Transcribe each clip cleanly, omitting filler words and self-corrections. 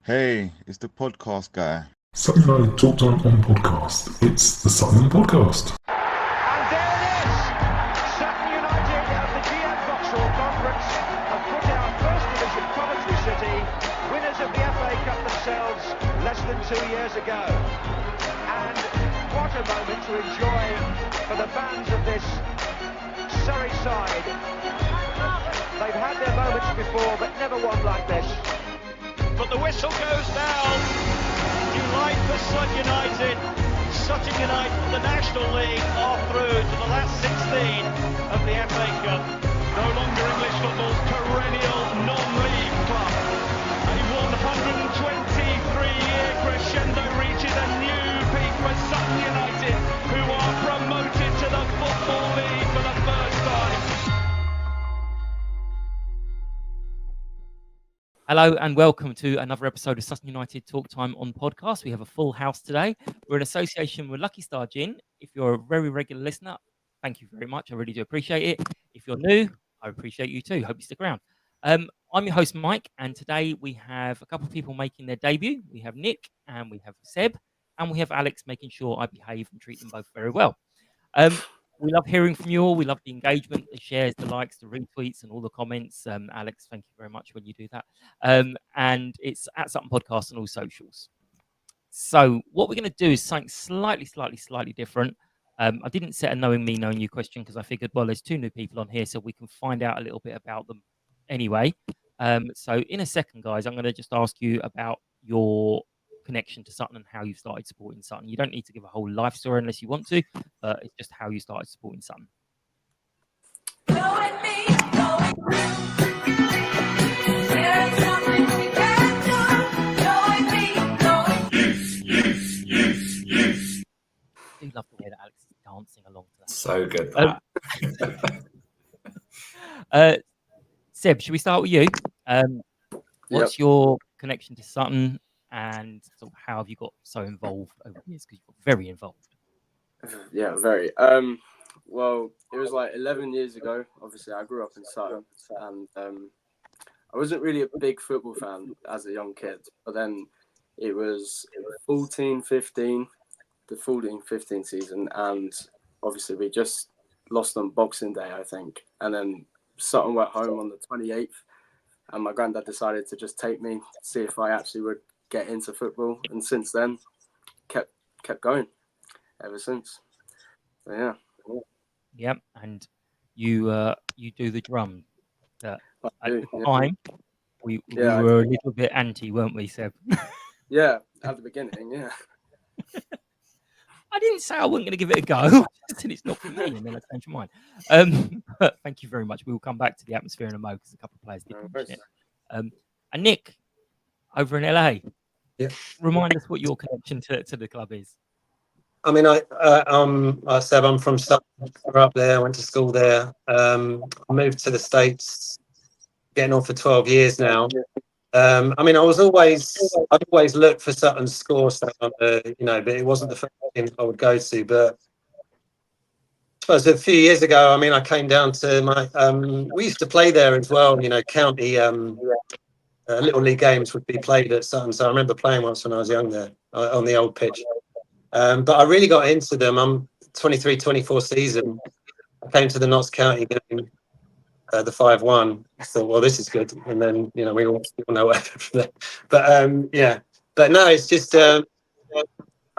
Hey, it's the podcast guy. Sutton United Talk Time on podcast. It's the Sutton Podcast. And there it is! Sutton United at the GM Vauxhall Conference have put out First Division Coventry City, winners of the FA Cup themselves less than 2 years ago. And what a moment to enjoy for the fans of this Surrey side. They've had their moments before, but never one like this. But the whistle goes down. Delight for Sutton United. Sutton United, the National League, are through to the last 16 of the FA Cup. No longer English football's perennial non-league club. A 123-year crescendo reaches a new peak for Sutton United, who are promoted to the Football League for the first time. Hello and welcome to another episode of Sutton United Talk Time on podcast. We have a full house today. We're in association with Lucky Star Gin. If you're a very regular listener, thank you very much. I really do appreciate it. If you're new, I appreciate you too. Hope you stick around. I'm your host, Mike, and today we have a couple of people making their debut. We have Nick and we have Seb and we have Alex making sure I behave and treat them both very well. We love hearing from you all. We love the engagement, the shares, the likes, the retweets, and all the comments. Alex, thank you very much when you do that. And it's at Sutton Podcast on all socials. So what we're going to do is something slightly different. I didn't set a knowing me, knowing you question because I figured, well, there's two new people on here, so we can find out a little bit about them anyway. So in a second, guys, I'm going to just ask you about your connection to Sutton and how you started supporting Sutton. You don't need to give a whole life story unless you want to, but it's just how you started supporting Sutton. I do love the way that Alex is dancing along to that. So good. Seb, should we start with you? What's your connection to Sutton and sort of how have you got so involved over the years? Because you got very involved. Yeah, very. Well, it was like 11 years ago. Obviously, I grew up in Sutton, and I wasn't really a big football fan as a young kid. But then it was 14-15, the 14-15 season, and obviously we just lost on Boxing Day, I think. And then Sutton went home on the 28th, and my granddad decided to just take me, see if I actually would get into football. And since then, kept going ever since. So, yeah. Yep, and you do the drum. At the Yeah. time, we were a little bit anti, weren't we, Seb? Yeah, at the beginning, yeah. I didn't say I wasn't going to give it a go. I said it's not for me, and then I changed my mind. But thank you very much. We will come back to the atmosphere in a moment because a couple of players did mention it. And Nick, over in LA, remind us what your connection to the club is. I mean, I said I'm from Sutton. Grew up there, went to school there. I moved to the States, getting on for 12 years now. I mean, I'd always look for Sutton's score stuff, but it wasn't the first team I would go to. But I suppose a few years ago, I mean, I came down to my. We used to play there as well. County little league games would be played at Sutton. So I remember playing once when I was young there on the old pitch. But I really got into them. I'm 23-24 season. I came to the Notts County game, the 5-1. I thought, well, this is good. And then, we all know what happened from there. But, But no, it's just, I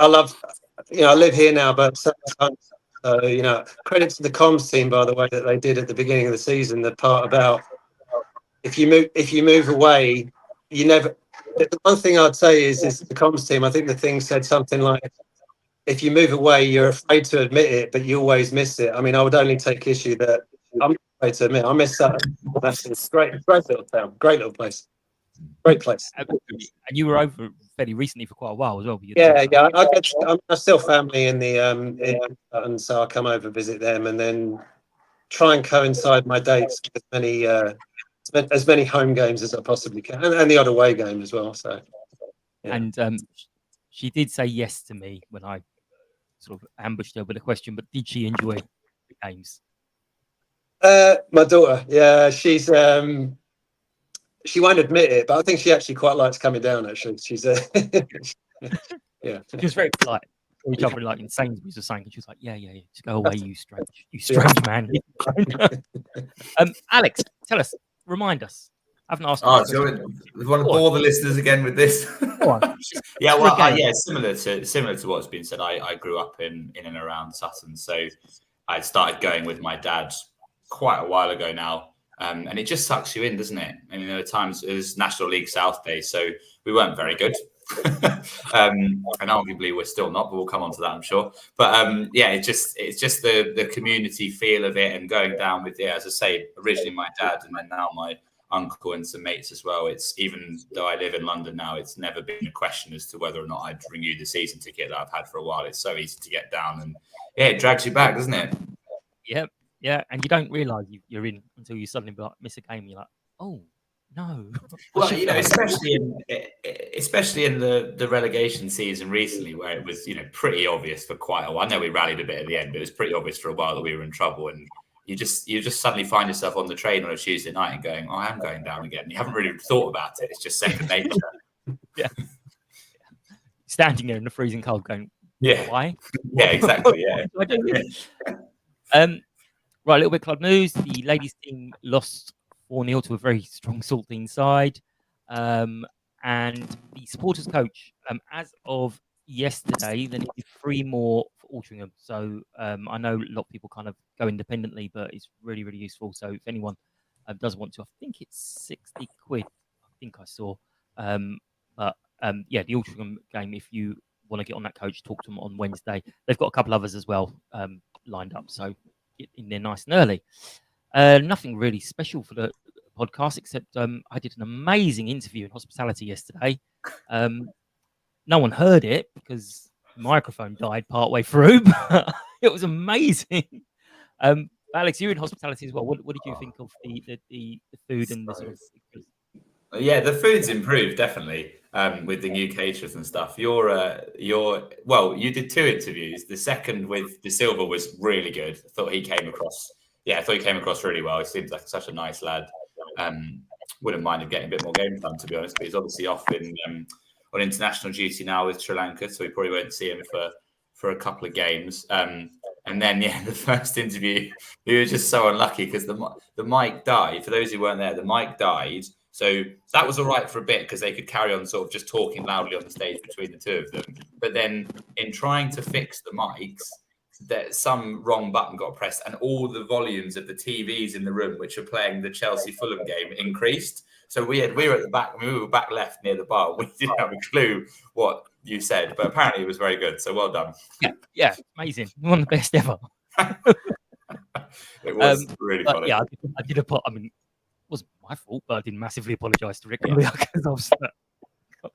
love, I live here now, but sometimes, credit to the comms team, by the way, that they did at the beginning of the season, the part about if you move away, you never, the one thing I'd say is the comms team, I think the thing said something like, if you move away, you're afraid to admit it, but you always miss it. I mean, I would only take issue that I'm afraid to admit I miss that. That's great little town, great little place, great place. And you were over fairly recently for quite a while as well. I still family in the and so I come over visit them, and then try and coincide my dates with as many home games as I possibly can, and the odd away game as well. So, yeah. And she did say yes to me when I sort of ambushed her with a question, but did she enjoy the games? My daughter, yeah, she's she won't admit it, but I think she actually quite likes coming down. Actually, she's yeah. She was very polite. Each other like in Sainsbury's or something, and she was like, "Yeah, just go away, you strange man." Alex, tell us, remind us. I haven't asked. Oh, so we want to bore the listeners again with this. Yeah, well, similar to what's been said. I grew up in and around Sutton, so I started going with my dad quite a while ago now. And it just sucks you in, doesn't it? I mean, there were times it was National League South days, so we weren't very good. And arguably we're still not, but we'll come on to that, I'm sure. But it's just the community feel of it, and going down with, as I say, originally my dad, and then now my uncle and some mates as well. It's, even though I live in London now, it's never been a question as to whether or not I'd renew the season ticket that I've had for a while. It's so easy to get down, and it drags you back, doesn't it? Yep. Yeah, and you don't realise you're in until you suddenly miss a game. And you're like, oh no. Well, especially in the relegation season recently, where it was pretty obvious for quite a while. I know we rallied a bit at the end, but it was pretty obvious for a while that we were in trouble. And you just suddenly find yourself on the train on a Tuesday night and going, "Oh, I am going down again." And you haven't really thought about it. It's just second nature. Yeah. Standing there in the freezing cold, going, "Yeah, why?" Yeah, exactly. Yeah. Right, a little bit club news. The ladies team lost 4-0 to a very strong Saltine side. And the supporters coach, as of yesterday, they needed 3 more for Altrincham. So I know a lot of people kind of go independently, but it's really, really useful. So if anyone does want to, I think it's 60 quid, I think I saw. The Altrincham game, if you want to get on that coach, talk to them on Wednesday. They've got a couple others as well lined up. So get in there nice and early. Nothing really special for the podcast, except I did an amazing interview in hospitality yesterday. No one heard it because the microphone died partway through, but it was amazing. Alex, you're in hospitality as well. What did you think of the food and the sort of... Yeah, the food's improved definitely with the new caterers and stuff. You did 2 interviews. The second with De Silva was really good. I thought he came across really well. He seems like such a nice lad. Wouldn't mind him getting a bit more game time, to be honest. But he's obviously off on international duty now with Sri Lanka, so we probably won't see him for a couple of games. And then, the first interview, we were just so unlucky because the mic died. For those who weren't there, the mic died. So that was all right for a bit because they could carry on sort of just talking loudly on the stage between the 2 of them. But then in trying to fix the mics, that some wrong button got pressed and all the volumes of the TVs in the room, which are playing the Chelsea-Fulham game, increased. So we were at the back, we were back left near the bar. We didn't have a clue what you said, but apparently it was very good. So well done. Yeah, amazing. One of the best ever. It was really funny. Yeah, I did it wasn't my fault, but I did massively apologise to Rick because I was. But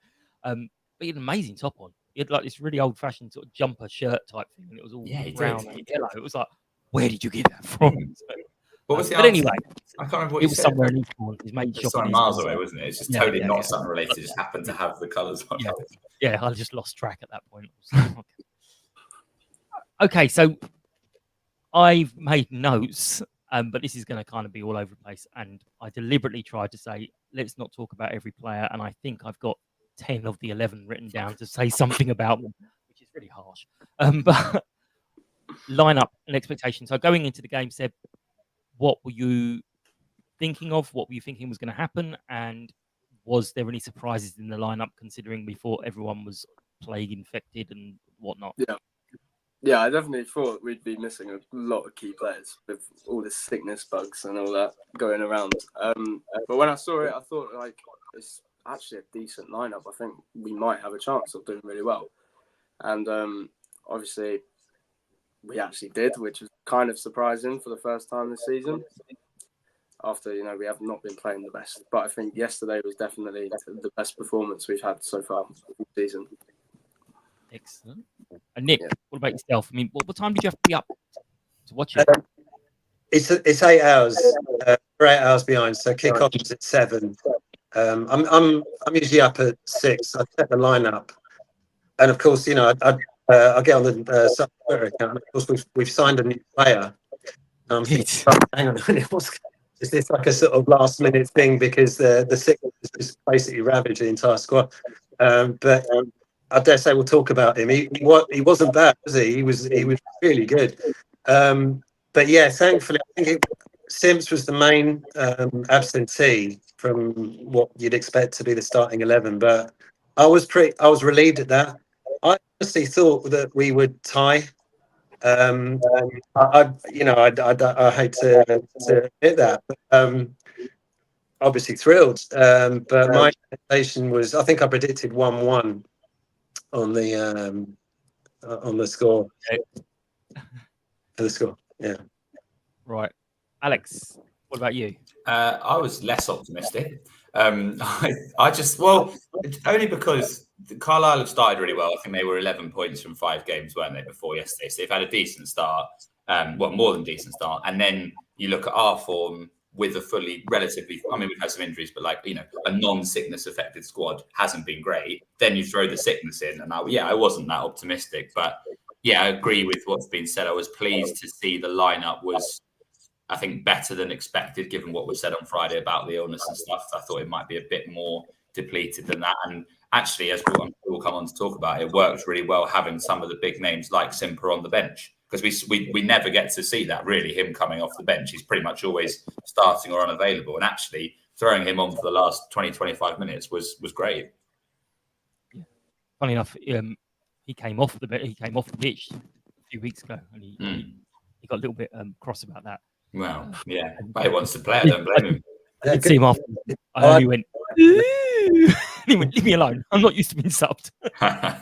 he had an amazing top on. He had like this really old-fashioned sort of jumper shirt type thing, and it was all brown and yellow. It was like, where did you get that from? What was the but anyway, I can't remember what it you was said. Somewhere in Eastbourne. His mate shop somewhere miles away, wasn't it? It's just totally not Sutton related. It just happened to have the colours on. Yeah, I just lost track at that point. Okay, so I've made notes. But this is going to kind of be all over the place. And I deliberately tried to say, let's not talk about every player. And I think I've got 10 of the 11 written down to say something about them, which is really harsh. But lineup and expectations. So going into the game, Seb, what were you thinking of? What were you thinking was going to happen? And was there any surprises in the lineup, considering we thought everyone was plague infected and whatnot? Yeah, I definitely thought we'd be missing a lot of key players with all the sickness bugs and all that going around. But when I saw it, I thought it's actually a decent lineup. I think we might have a chance of doing really well. And obviously, we actually did, which was kind of surprising for the first time this season. After, we have not been playing the best. But I think yesterday was definitely the best performance we've had so far this season. Excellent. And Nick, what about yourself? I mean, what time did you have to be up to watch it? It's 8 hours. We're 8 hours behind, so kick-off is at 7. I'm usually up at 6. I set the lineup, and of course, I get on the Twitter account. And of course, we've signed a new player. Hang on, is this like a sort of last minute thing because the sickness has just basically ravaged the entire squad? But I dare say we'll talk about him. He wasn't bad, was he? He was really good. But yeah, thankfully, I think Simps was the main absentee from what you'd expect to be the starting 11. But I was relieved at that. I honestly thought that we would tie. I hate to admit that, but obviously thrilled. But my expectation was, I think I predicted 1-1 on the score. For the score, yeah. Right, Alex, what about you? I was less optimistic. I just only because Carlisle have started really well. I think they were 11 points from 5 games, weren't they, before yesterday? So they've had a decent start, more than decent start. And then you look at our form with a relatively, I mean, we've had some injuries, but a non-sickness affected squad hasn't been great. Then you throw the sickness in, and I wasn't that optimistic, but yeah, I agree with what's been said. I was pleased to see the lineup was, I think, better than expected, given what was said on Friday about the illness and stuff. I thought it might be a bit more depleted than that. And actually, as we'll come on to talk about, it worked really well having some of the big names like Simper on the bench, because we never get to see that, really, him coming off the bench. He's pretty much always starting or unavailable. And actually, throwing him on for the last 20, 25 minutes was great. Yeah. Funny enough, he came off the pitch a few weeks ago, and he got a little bit cross about that. Well, yeah, but he wants to play. I don't blame him. I did see him after. He went, he went, leave me alone. I'm not used to being subbed. I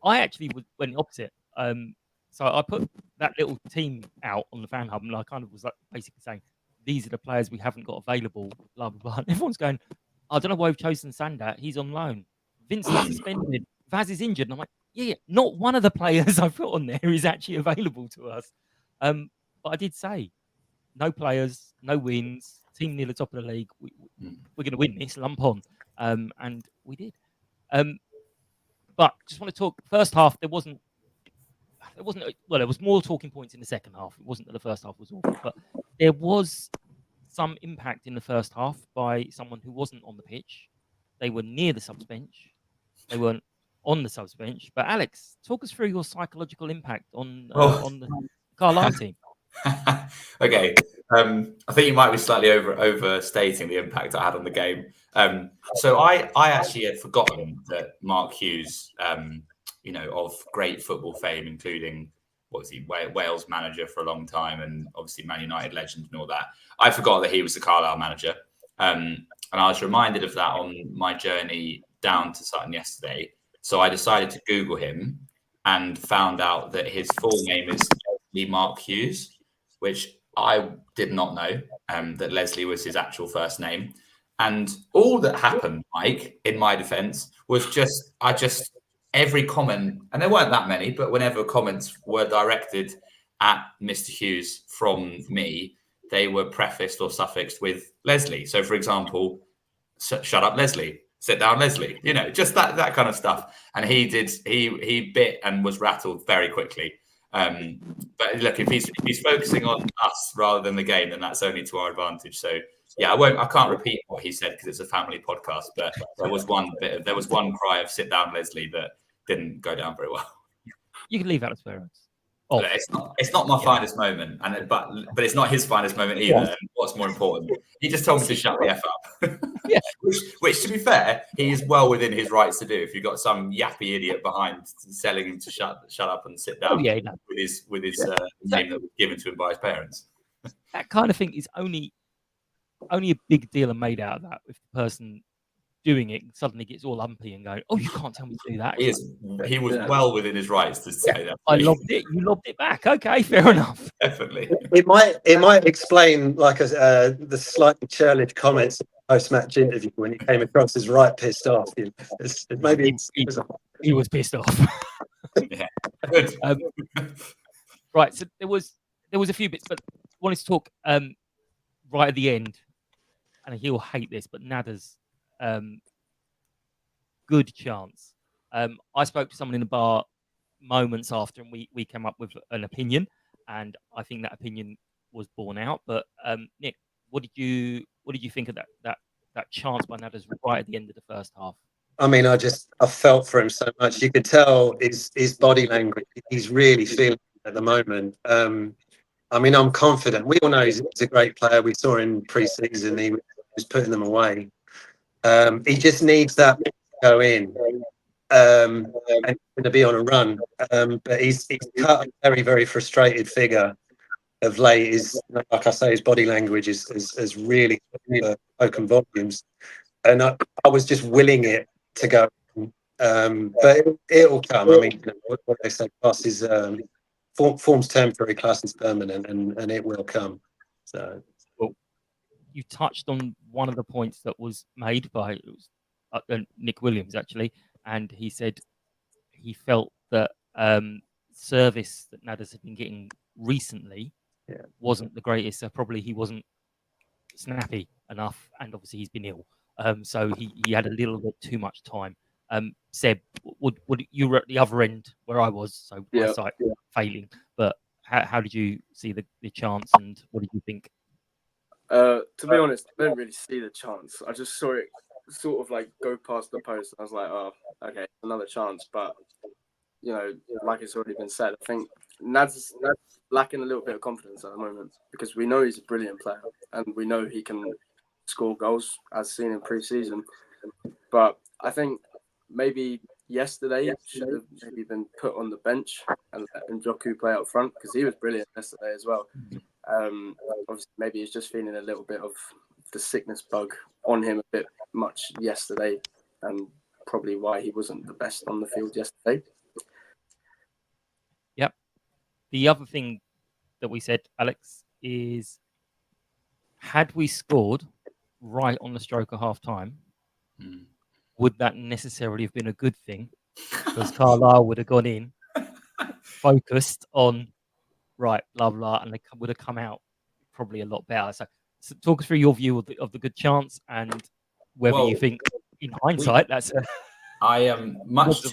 actually went opposite. So I put that little team out on the fan hub, and I kind of was like basically saying, these are the players we haven't got available, blah, blah, blah. And everyone's going, I don't know why we've chosen Sandat. He's on loan. Vincent's suspended. Vaz is injured. And I'm like, yeah, not one of the players I put on there is actually available to us. But I did say, no players, no wins, team near the top of the league. We're going to win this, lump on. And we did. But just want to talk, first half, there was more talking points in the second half. It wasn't that the first half was awful, but there was some impact in the first half by someone who wasn't on the pitch. They were near the subs bench. They weren't on the subs bench. But Alex, talk us through your psychological impact on the Carlisle team. Okay, I think you might be slightly overstating the impact I had on the game. So I actually had forgotten that Mark Hughes, of great football fame, including Wales manager for a long time, and obviously Man United legend and all that. I forgot that he was the Carlisle manager, and I was reminded of that on my journey down to Sutton yesterday. So I decided to Google him and found out that his full name is Mark Hughes, which I did not know, that Leslie was his actual first name. And all that happened, Mike, in my defense, was every comment, and there weren't that many, but whenever comments were directed at Mr. Hughes from me, they were prefaced or suffixed with Leslie. So, for example, shut up, Leslie. Sit down, Leslie. Just that kind of stuff. And he bit and was rattled very quickly. But look, if he's focusing on us rather than the game, then that's only to our advantage. So yeah, I can't repeat what he said because it's a family podcast. But there was one cry of "sit down, Leslie" that didn't go down very well. You can leave out the swear words. Oh. It's not my finest moment, but it's not his finest moment either. Yeah. And what's more important, he just told me to shut the F up. Yeah. Which, to be fair, he is well within his rights to do. If you've got some yappy idiot behind telling him to shut up and sit down with his name that was given to him by his parents. That kind of thing is only a big deal and made out of that if the person doing it suddenly gets all umpy and going, "Oh, you can't tell me to do that." He was well within his rights to say that. I lobbed it. You lobbed it back. Okay, fair enough. Definitely. It might explain the slightly churlish comments post-match interview when he came across as right pissed off. He was pissed off. Yeah. Good. Right. So there was a few bits, but I wanted to talk right at the end, and he'll hate this, but Nada's good chance. I spoke to someone in the bar moments after, and we came up with an opinion, and I think that opinion was borne out. But Nick, what did you think of that chance by Nadders right at the end of the first half? I mean, I felt for him so much. You could tell his body language. He's really feeling it at the moment. I mean, I'm confident. We all know he's a great player. We saw in pre-season he was putting them away. He just needs that to go in and to be on a run. But he's cut a very, very frustrated figure of late. Is, like I say, his body language is really spoken volumes. And I was just willing it to go. But it'll come. I mean, what they say, class is form's temporary, class is permanent, and it will come. So, well, you touched on one of the points that was made by Nick Williams actually, and he said he felt that service that Nadders had been getting recently wasn't the greatest. So probably he wasn't snappy enough, and obviously he's been ill. So he had a little bit too much time. Seb, would you were at the other end where I was, so my sight failing. But how did you see the chance, and what did you think? To be honest, I didn't really see the chance. I just saw it sort of like go past the post. I was like, oh, okay, another chance. But you know, like it's already been said, I think Nad's lacking a little bit of confidence at the moment because we know he's a brilliant player and we know he can score goals as seen in pre-season. But I think maybe yesterday should have maybe been put on the bench and let Njoku play up front because he was brilliant yesterday as well. Obviously, maybe he's just feeling a little bit of the sickness bug on him a bit much yesterday, and probably why he wasn't the best on the field yesterday. Yep. The other thing that we said, Alex, is had we scored right on the stroke of half time, would that necessarily have been a good thing? Because Carlisle would have gone in, focused on right, blah blah, and they would have come out probably a lot better. So talk us through your view of the good chance and whether you think, in hindsight, that's a. I am much to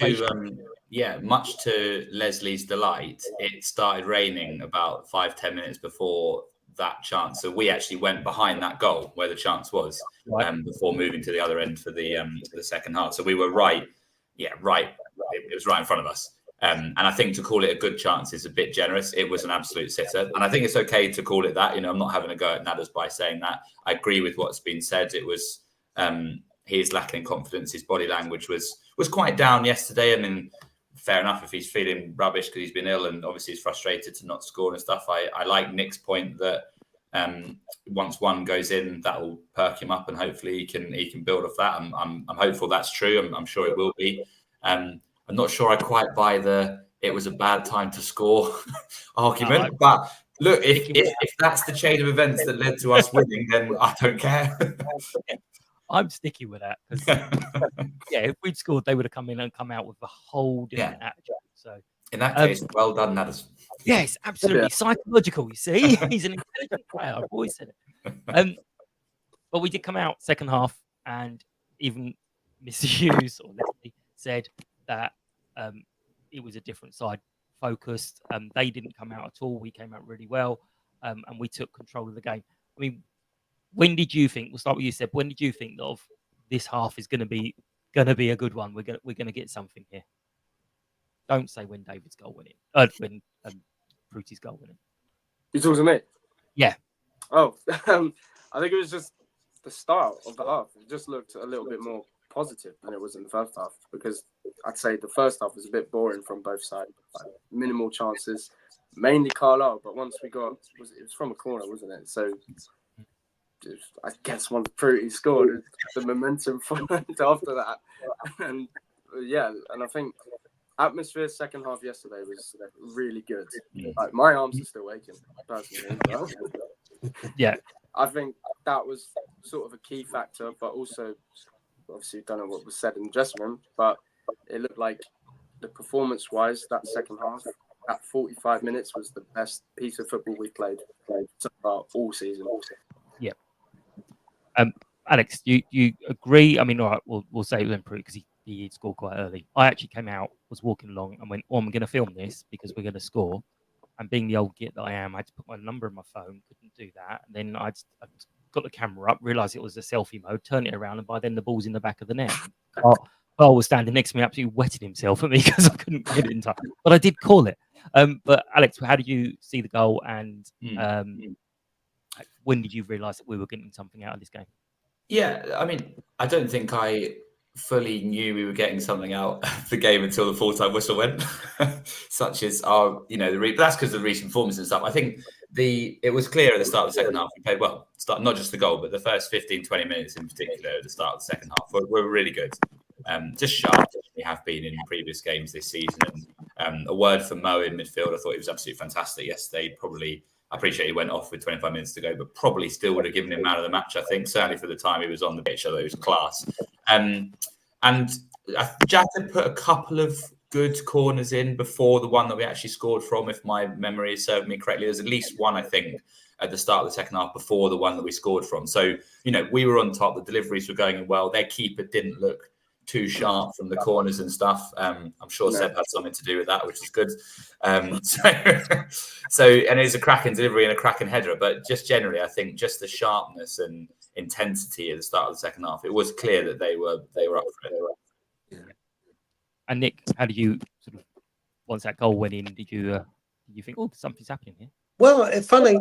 Leslie's delight. It started raining about 5-10 minutes before that chance, so we actually went behind that goal where the chance was before moving to the other end for the second half. So we were right. It was right in front of us. And I think to call it a good chance is a bit generous. It was an absolute sitter. And I think it's okay to call it that. You know, I'm not having a go at Nadders by saying that. I agree with what's been said. It was, he is lacking confidence. His body language was quite down yesterday. I mean, fair enough if he's feeling rubbish because he's been ill and obviously he's frustrated to not score and stuff. I like Nick's point that once one goes in, that will perk him up and hopefully he can build off that. I'm hopeful that's true. I'm sure it will be. I'm not sure I quite buy it was a bad time to score argument, but look, if that's the chain of events that led to us winning, then I don't care. I'm sticky with that because if we'd scored, they would have come in and come out with a whole different attitude. So in that case, well done, Nadders. Yes, absolutely psychological. You see, he's an intelligent player. I've always said it. But we did come out second half, and even Mr. Hughes or Leslie said that it was a different side focused. They didn't come out at all. We came out really well, and we took control of the game. I mean, when did you think? We'll start with you, Seb. When did you think of this half is going to be a good one? We're gonna get something here. Don't say when David's goal went in. When Pruti's goal went in. You talking to me? Yeah. Oh, I think it was just the start of the half. It just looked a little bit more positive than it was in the first half because I'd say the first half was a bit boring from both sides. Like, minimal chances, mainly Carlisle, but once we got, it was from a corner, wasn't it? So I guess once Pruty scored, the momentum followed after that. And and I think atmosphere second half yesterday was really good. Like, my arms are still aching, personally. Yeah. I think that was sort of a key factor, but also, obviously, don't know what was said in the dressing room, but it looked like the performance-wise, that second half, at 45 minutes, was the best piece of football we played so far all season. Yeah. Alex, do you agree? I mean, all right, we'll say it was improved because he scored quite early. I actually came out, was walking along, and went, "Oh, I'm going to film this because we're going to score." And being the old git that I am, I had to put my number in my phone. Couldn't do that. And then I got the camera up, realised it was a selfie mode, turned it around, and by then the ball's in the back of the net. Carl was standing next to me, absolutely wetting himself at me because I couldn't get it in time. But I did call it. But Alex, how did you see the goal, and when did you realise that we were getting something out of this game? Yeah, I mean, I don't think I fully knew we were getting something out of the game until the full-time whistle went, such as our, but that's because of the recent performance and stuff. I think it was clear at the start of the second half we played well. Not just the goal, but the first 15, 20 minutes in particular at the start of the second half were really good. Just sharp as we have been in previous games this season. And a word for Mo in midfield. I thought he was absolutely fantastic yesterday. Probably, I appreciate he went off with 25 minutes to go, but probably still would have given him man of the match, I think, certainly for the time he was on the pitch, although he was class. And Jack had put a couple of good corners in before the one that we actually scored from, if my memory is serving me correctly. There's at least one, I think, at the start of the second half before the one that we scored from. So, we were on top. The deliveries were going in well. Their keeper didn't look too sharp from the corners and stuff. I'm sure Seb had something to do with that, which is good. So and it was a cracking delivery and a cracking header, but just generally, I think just the sharpness and intensity at the start of the second half, it was clear that they were up for it. Yeah. And Nick, how did you sort of, once that goal went in, did you think, oh, something's happening here? Well, it's funny.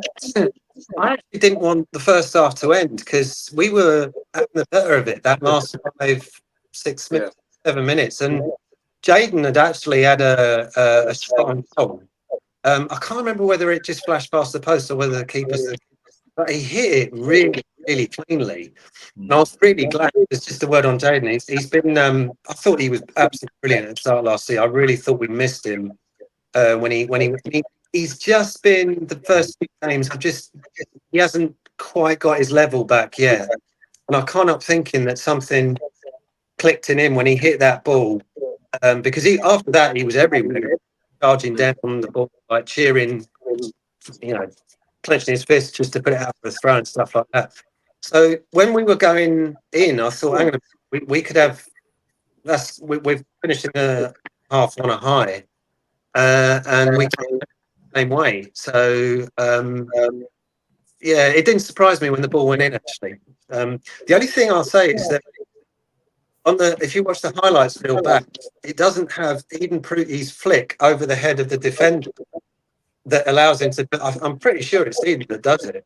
I actually didn't want the first half to end because we were having the better of it that last 5-6 minutes, 7 minutes, and Jayden had actually had a shot on goal. I can't remember whether it just flashed past the post or whether the keeper, but he hit it really, really cleanly. And I was really glad. It's just a word on Jayden. He's been. I thought he was absolutely brilliant at the start of last year. I really thought we missed him when he's just been the first few games. He hasn't quite got his level back yet, and I can't help thinking that something clicked in him when he hit that ball, because after that he was everywhere, charging down on the ball, like cheering, clenching his fist just to put it out for a throw and stuff like that. So when we were going in, I thought, hang on, we could have. We've finished in the half on a high, and we came the same way. So it didn't surprise me when the ball went in. Actually, the only thing I'll say is that if you watch the highlights reel back, it doesn't have Eden Pruti's flick over the head of the defender that allows him to. I'm pretty sure it's Eden that does it.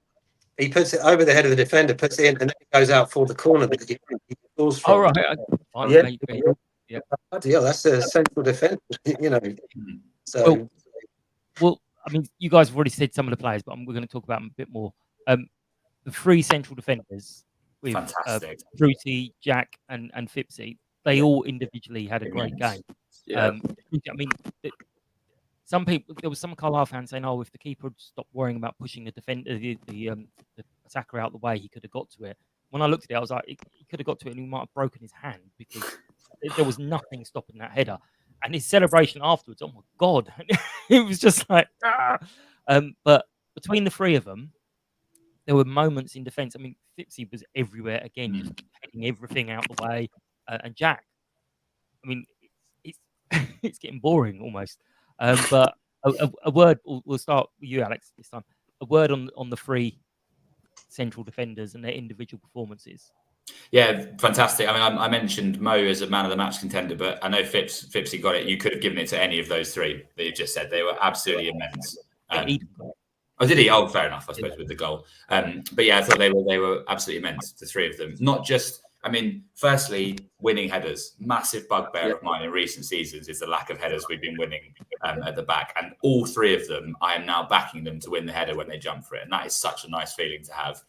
He puts it over the head of the defender, puts it in, and then it goes out for the corner that he falls from. Oh, right. Yeah. That's a central defender, So, well, I mean, you guys have already said some of the players, but we're going to talk about them a bit more. The three central defenders with Fruity, Jack, and Fipsy, they all individually had a great game. I mean, there was some Carlisle fans saying, "Oh, if the keeper had stopped worrying about pushing the defender, the attacker out the way, he could have got to it." When I looked at it, I was like, he could have got to it, and he might have broken his hand because there was nothing stopping that header. And his celebration afterwards, oh my God, it was just like, ah! But between the three of them, there were moments in defence. I mean, Fipsy was everywhere again, just heading everything out the way. And Jack, I mean, it's getting boring almost. But a word, we'll start with you, Alex, this time. A word on the three central defenders and their individual performances. Yeah, fantastic. I mean, I mentioned Mo as a man of the match contender, but I know Fipsy got it. You could have given it to any of those three that you just said. They were absolutely immense. Oh, did he? Oh, fair enough, I suppose, with the goal. But yeah, I thought they were absolutely immense, the three of them. Not just, I mean, firstly, winning headers. Massive bugbear of mine in recent seasons is the lack of headers we've been winning at the back. And all three of them, I am now backing them to win the header when they jump for it. And that is such a nice feeling to have.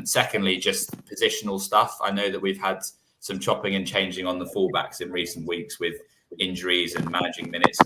Secondly, just positional stuff. I know that we've had some chopping and changing on the fullbacks in recent weeks with injuries and managing minutes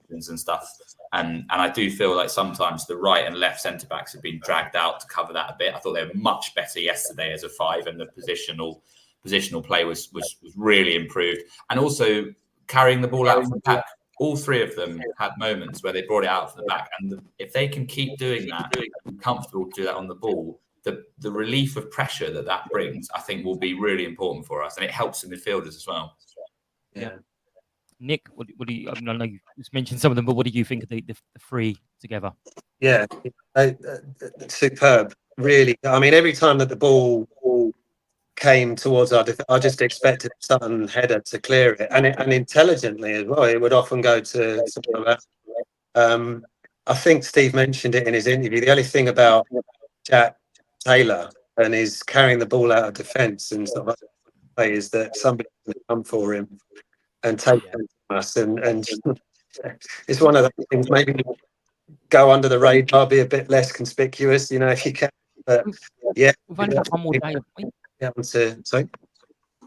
and stuff. And I do feel like sometimes the right and left centre backs have been dragged out to cover that a bit. I thought they were much better yesterday as a five, and the positional play was really improved. And also carrying the ball out from the back. All three of them had moments where they brought it out from the back. And if they can keep doing that, and comfortable to do that on the ball, the relief of pressure that brings, I think, will be really important for us, and it helps the midfielders as well. Yeah. Nick, what do you? I mean, I know you just mentioned some of them, but what do you think of the three together? Yeah, superb. Really, I mean, every time that the ball came towards our I just expected Sutton header to clear it, and intelligently as well. It would often go to someone else. I think Steve mentioned it in his interview. The only thing about Jack Taylor and his carrying the ball out of defence and sort of is that somebody can come for him and take them from us, and it's one of those things. Maybe go under the radar, be a bit less conspicuous, if you can. But yeah, We've only got one more day. Yeah, sorry.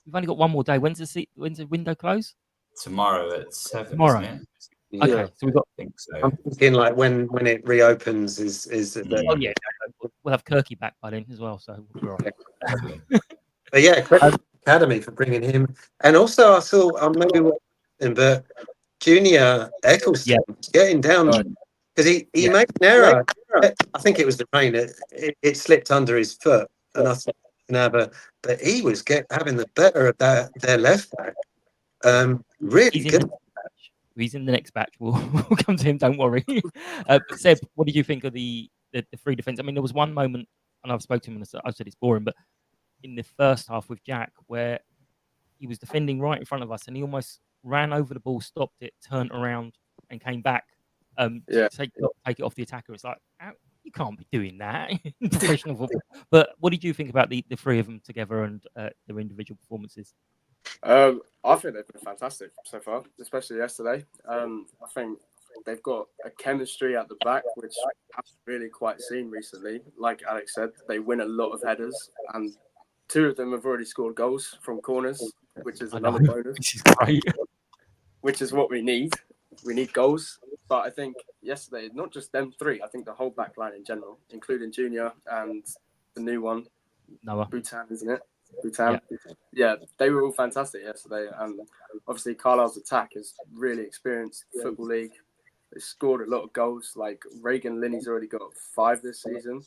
We've only got one more day. When's the window close? Tomorrow at 7. Tomorrow. Isn't it? Okay, so we've got. I think so. I'm thinking like when it reopens is Oh yeah, we'll have Kirky back by then as well. So we're all right. But yeah, credit to the Academy for bringing him. And also, I saw maybe but Junior Eccleston getting down because he made an error. I think it was the rain. It slipped under his foot, and I thought but he was having the better of their left back. Really good. He's in the next batch. We'll come to him. Don't worry. But Seb, what did you think of the free defense? I mean, there was one moment, and I've spoken to him, and I said it's boring, but in the first half with Jack, where he was defending right in front of us, and he almost ran over the ball, stopped it, turned around, and came back to take it off the attacker. It's like, you can't be doing that in professional football. But what did you think about the three of them together and their individual performances? I think they've been fantastic so far, especially yesterday. I think they've got a chemistry at the back, which I've really quite seen recently. Like Alex said, they win a lot of headers, and two of them have already scored goals from corners, which is another bonus. Which is great. Which is what we need. We need goals. But I think yesterday, not just them three, I think the whole back line in general, including Junior and the new one, Noah. Bhutan, isn't it? Bhutan. Yeah, they were all fantastic yesterday. And obviously, Carlisle's attack is really experienced Football League. They scored a lot of goals. Like Reagan Linney's already got 5 this season.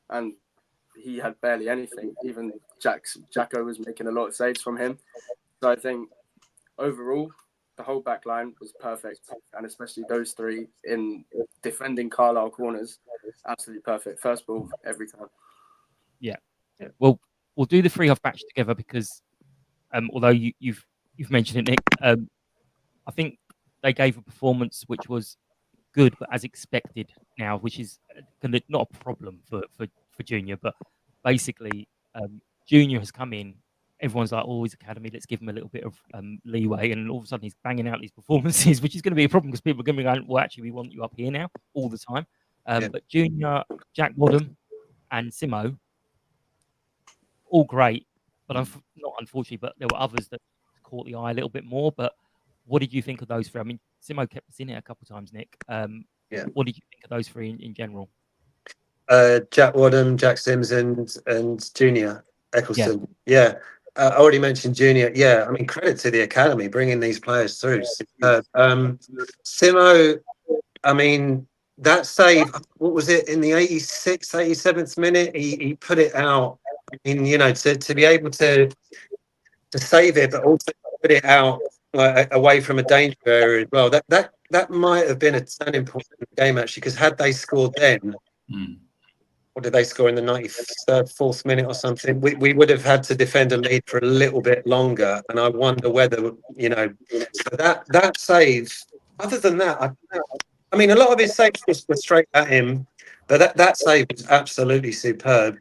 And he had barely anything. Even Jacko was making a lot of saves from him. So I think overall, the whole back line was perfect. And especially those three in defending Carlisle corners, absolutely perfect. First ball every time. Yeah. Well, we'll do the free half batch together because although you've mentioned it, Nick, I think they gave a performance which was good, but as expected now, which is not a problem for Junior. But basically, Junior has come in. Everyone's like, oh, he's academy. Let's give him a little bit of leeway. And all of a sudden, he's banging out these performances, which is going to be a problem because people are going to be going, well, actually, we want you up here now all the time. But Junior, Jack Wadham, and Simo, all great, but not unfortunately, but there were others that caught the eye a little bit more. But what did you think of those three? I mean, Simo kept us in it a couple of times, Nick. What did you think of those three in general? Jack Wadham, Jack Sims, and Junior Eccleston. I already mentioned Junior. Yeah, I mean, credit to the academy bringing these players through. Simo, I mean, that save, what was it, in the 86th, 87th minute? He put it out. I mean, to be able to save it, but also put it out away from a danger area as well. That might have been a turning point in the game, actually, because had they scored then, what did they score in the 93rd, 4th minute or something? We would have had to defend a lead for a little bit longer. And I wonder whether, so that save, other than that, I mean, a lot of his saves were straight at him, but that save was absolutely superb.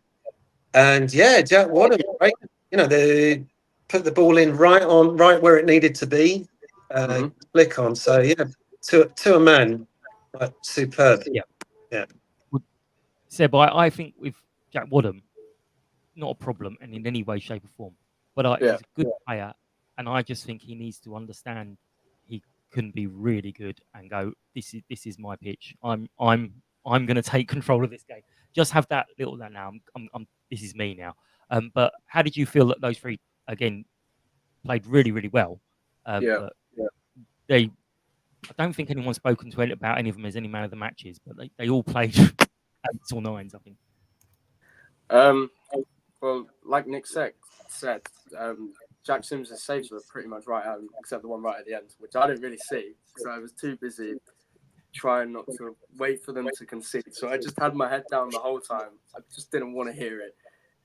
And yeah, Jack Wadham, right? They put the ball in right where it needed to be, flick on. So yeah, to a man, superb. Yeah. Seb, I think with Jack Wadham, not a problem, and in any way, shape, or form. But he's a good player, and I just think he needs to understand he can be really good and go, this is my pitch. I'm going to take control of this game. Just have that little now. This is me now. But how did you feel that those three again played really, really well? But I don't think anyone's spoken to about any of them as any man of the matches, but they all played 8s or 9s, I think. Well, like Nick said, Jack Sims' saves were pretty much right out, except the one right at the end, which I didn't really see because I was too busy trying not to wait for them to concede. So I just had my head down the whole time. I just didn't want to hear it,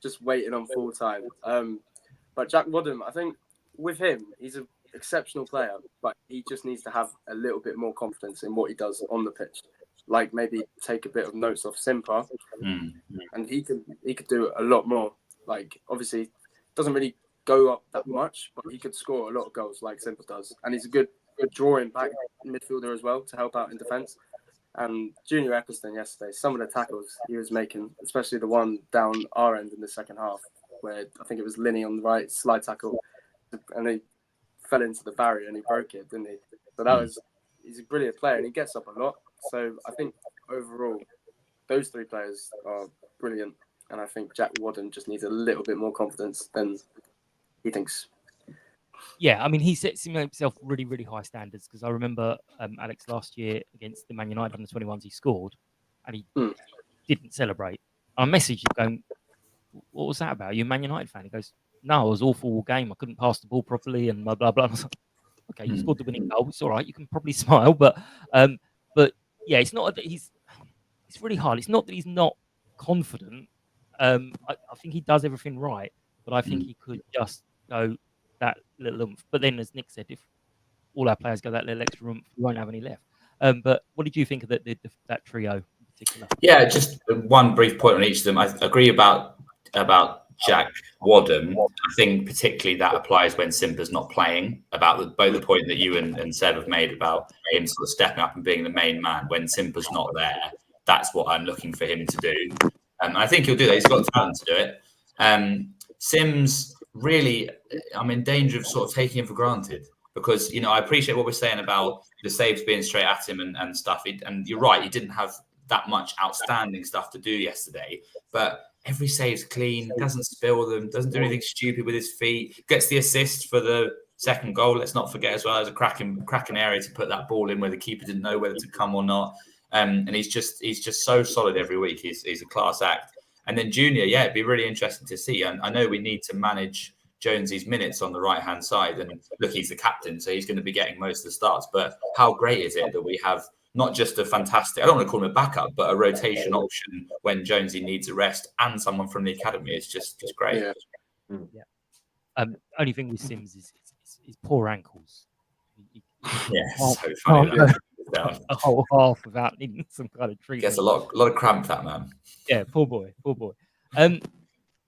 just waiting on full time. But Jack Wadham, I think with him, he's an exceptional player, but he just needs to have a little bit more confidence in what he does on the pitch. Like maybe take a bit of notes off Simper, and he could do a lot more. Like obviously, doesn't really go up that much, but he could score a lot of goals like Simper does, and he's a good drawing back midfielder as well to help out in defence. And Junior Eccleston yesterday, some of the tackles he was making, especially the one down our end in the second half, where I think it was Linney on the right, slide tackle, and he fell into the barrier and he broke it, didn't he? So he's a brilliant player and he gets up a lot. So I think overall, those three players are brilliant. And I think Jack Wadham just needs a little bit more confidence than he thinks. Yeah, I mean, he sets himself really, really high standards because I remember Alex last year against the Man United under 21s, he scored and he didn't celebrate. I messaged him going, "What was that about? Are you a Man United fan?" He goes, "No, it was awful all game. I couldn't pass the ball properly and blah, blah, blah." I was like, okay, you scored the winning goal. It's all right. You can probably smile. But yeah, it's not that it's really hard. It's not that he's not confident. I think he does everything right, but I think he could just go that little oomph. But then, as Nick said, if all our players go that little extra oomph, we won't have any left. But what did you think of that trio in particular? Yeah, just one brief point on each of them. I agree about Jack Wadham. I think particularly that applies when Simper's not playing. About both the point that you and Seb have made about him sort of stepping up and being the main man when Simper's not there. That's what I'm looking for him to do. I think he'll do that. He's got the talent to do it. Sims, really, I'm in danger of sort of taking him for granted because, I appreciate what we're saying about the saves being straight at him and stuff. And you're right, he didn't have that much outstanding stuff to do yesterday, but every save's clean, doesn't spill them, doesn't do anything stupid with his feet, gets the assist for the second goal. Let's not forget as well, there's a cracking area to put that ball in where the keeper didn't know whether to come or not. And he's just so solid every week. He's a class act. And then Junior, yeah, it'd be really interesting to see. And I know we need to manage Jonesy's minutes on the right-hand side. And look, he's the captain, so he's going to be getting most of the starts. But how great is it that we have not just a fantastic, I don't want to call him a backup, but a rotation option when Jonesy needs a rest and someone from the academy is just great. Yeah. Only thing with Sims is poor ankles. Yeah, so funny. A whole half without needing some kind of treatment. Gets a lot of cramp, that man. Yeah, poor boy.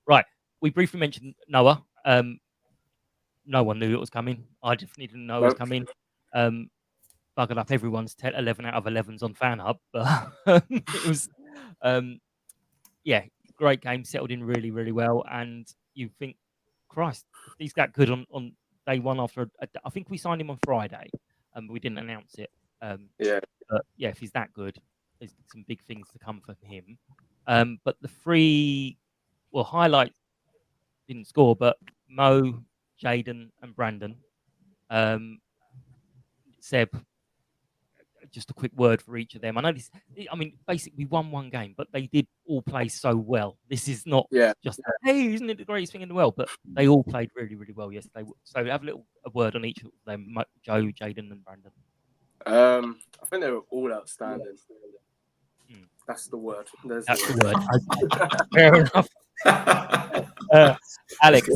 Right, we briefly mentioned Noah. No one knew it was coming. I definitely didn't know it was coming. Buggered up everyone's 11 out of 11s on Fan Hub, but it was, great game, settled in really, really well. And you think, Christ, if he's that good on day one after, I think we signed him on Friday, but we didn't announce it. But yeah, if he's that good, there's some big things to come from him. But the three, highlights didn't score, but Mo, Jaden, and Brandon. Seb, just a quick word for each of them. I know this. I mean, basically, we won one game, but they did all play so well. This is not just hey, isn't it the greatest thing in the world? But they all played really, really well yesterday. So have a word on each of them: Joe, Jaden, and Brandon. I think they were all outstanding. That's the word. That's the word. Fair enough. Alex.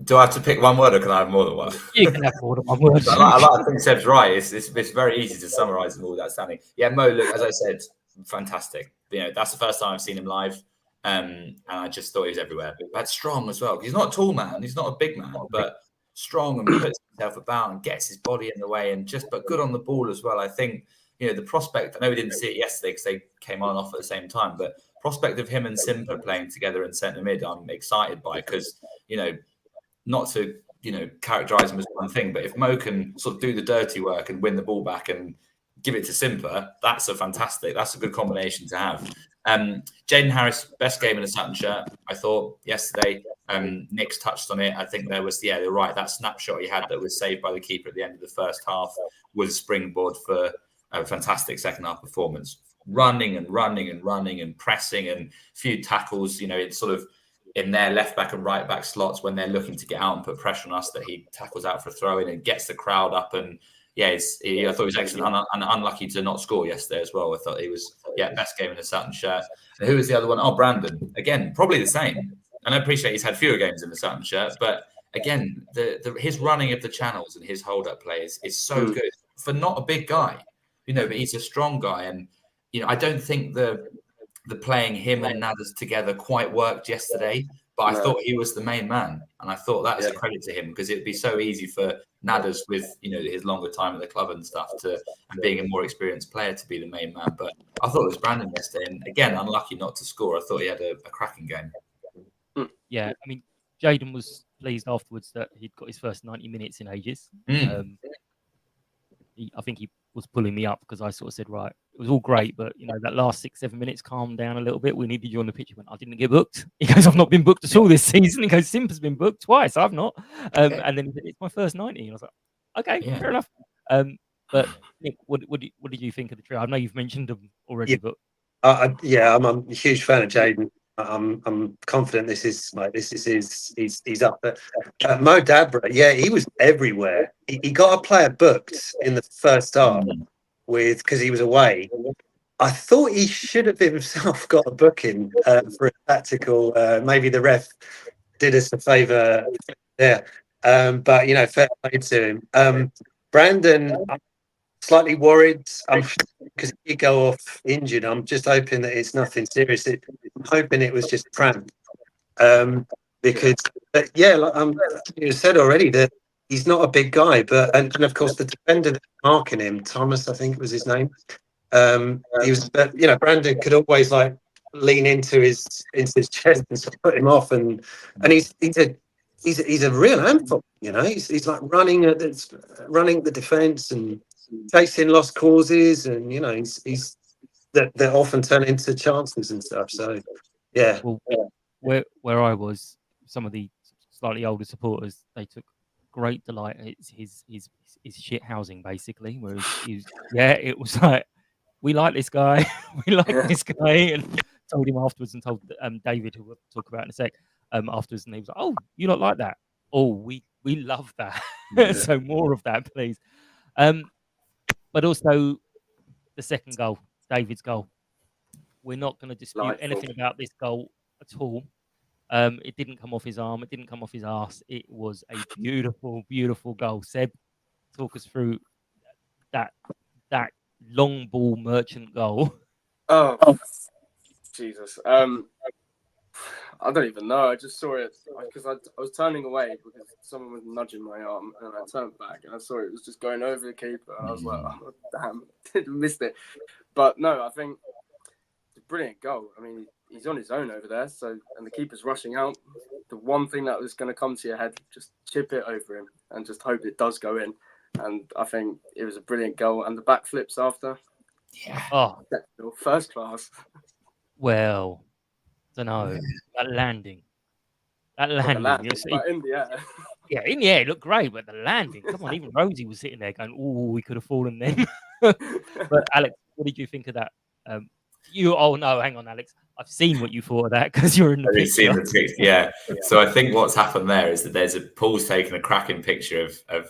Do I have to pick one word, or can I have more than one? You can have more than one word. I think Seb's right. It's very easy to summarise them all outstanding. Yeah, Mo, look, as I said, fantastic. That's the first time I've seen him live, and I just thought he was everywhere. But strong as well. He's not a tall man. He's not a big man, but strong and puts himself about and gets his body in the way, but good on the ball as well. I think the prospect. I know we didn't see it yesterday because they came on and off at the same time, but prospect of him and Simper playing together in centre mid, I'm excited by because not to characterize him as one thing, but if Mo can sort of do the dirty work and win the ball back and give it to Simper, that's a good combination to have. Jaden Harris, best game in the Sutton shirt, I thought yesterday. Nick's touched on it. I think there was, they're right. That snapshot he had that was saved by the keeper at the end of the first half was a springboard for a fantastic second half performance. Running and pressing and a few tackles, it's sort of in their left back and right back slots when they're looking to get out and put pressure on us, that he tackles out for a throw in and gets the crowd up. And I thought he was excellent and unlucky to not score yesterday as well. I thought he was best game in the Sutton shirt. And who was the other one? Oh, Brandon. Again, probably the same. And I appreciate he's had fewer games in the Sutton shirt, but again, his running of the channels and his hold-up play is so good for not a big guy, but he's a strong guy. And, I don't think the playing him and Nadders together quite worked yesterday, but I thought he was the main man. And I thought that is a credit to him, because it'd be so easy for Nadders with, his longer time at the club and stuff and being a more experienced player to be the main man. But I thought it was Brandon yesterday. And again, unlucky not to score. I thought he had a cracking game. Yeah, I mean, Jaden was pleased afterwards that he'd got his first 90 minutes in ages. I think he was pulling me up because I sort of said, right, it was all great, but that last 6-7 minutes, calm down a little bit. We needed you on the pitch. He went, I didn't get booked. He goes, I've not been booked at all this season. He goes, Simp has been booked twice. I've not. And then he said, it's my first 90. And I was like, okay, fair enough. But Nick, what did you think of the trio? I know you've mentioned them already, but I'm a huge fan of Jaden. I'm confident this is he's up there. Mo Dabra, he was everywhere. He got a player booked in the first half because he was away. I thought he should have himself got a booking for a tactical. Maybe the ref did us a favour there. But fair play to him. Brandon, I'm slightly worried because he go off injured. I'm just hoping that it's nothing serious. I'm hoping it was just cramp. Because like you said already, that he's not a big guy, but and of course the defender that's marking him, Thomas, I think was his name. He was, but Brandon could always like lean into his chest and sort of put him off, and he's a real handful. He's like running the defence and chasing lost causes, and he's that often turn into chances and stuff. So well, where I was, some of the slightly older supporters, they took great delight in his shit housing, basically. Whereas it was like, we like this guy, we like this guy, and told him afterwards, and told David, who we'll talk about in a sec, afterwards, and he was like, oh, you not like that? Oh, we love that. So more of that, please. But also the second goal, David's goal. We're not going to dispute anything about this goal at all. It didn't come off his arm. It didn't come off his arse. It was a beautiful, beautiful goal. Seb, talk us through that long ball merchant goal. Oh, Jesus. I don't even know. I just saw it because I was turning away because someone was nudging my arm, and I turned back and I saw it was just going over the keeper. And I was like, oh, damn, missed it. But no, I think it's a brilliant goal. I mean, he's on his own over there, and the keeper's rushing out. The one thing that was going to come to your head, just chip it over him and just hope it does go in. And I think it was a brilliant goal. And the backflips after, first class. Well, I don't know, that landing. In the air. Yeah, in the air, it looked great, but the landing, come on, even Rosie was sitting there going, oh, we could have fallen then. But Alex, what did you think of that? Hang on, Alex. I've seen what you thought of that because you're in the picture. Yeah. So I think what's happened there is that Paul's taken a cracking picture of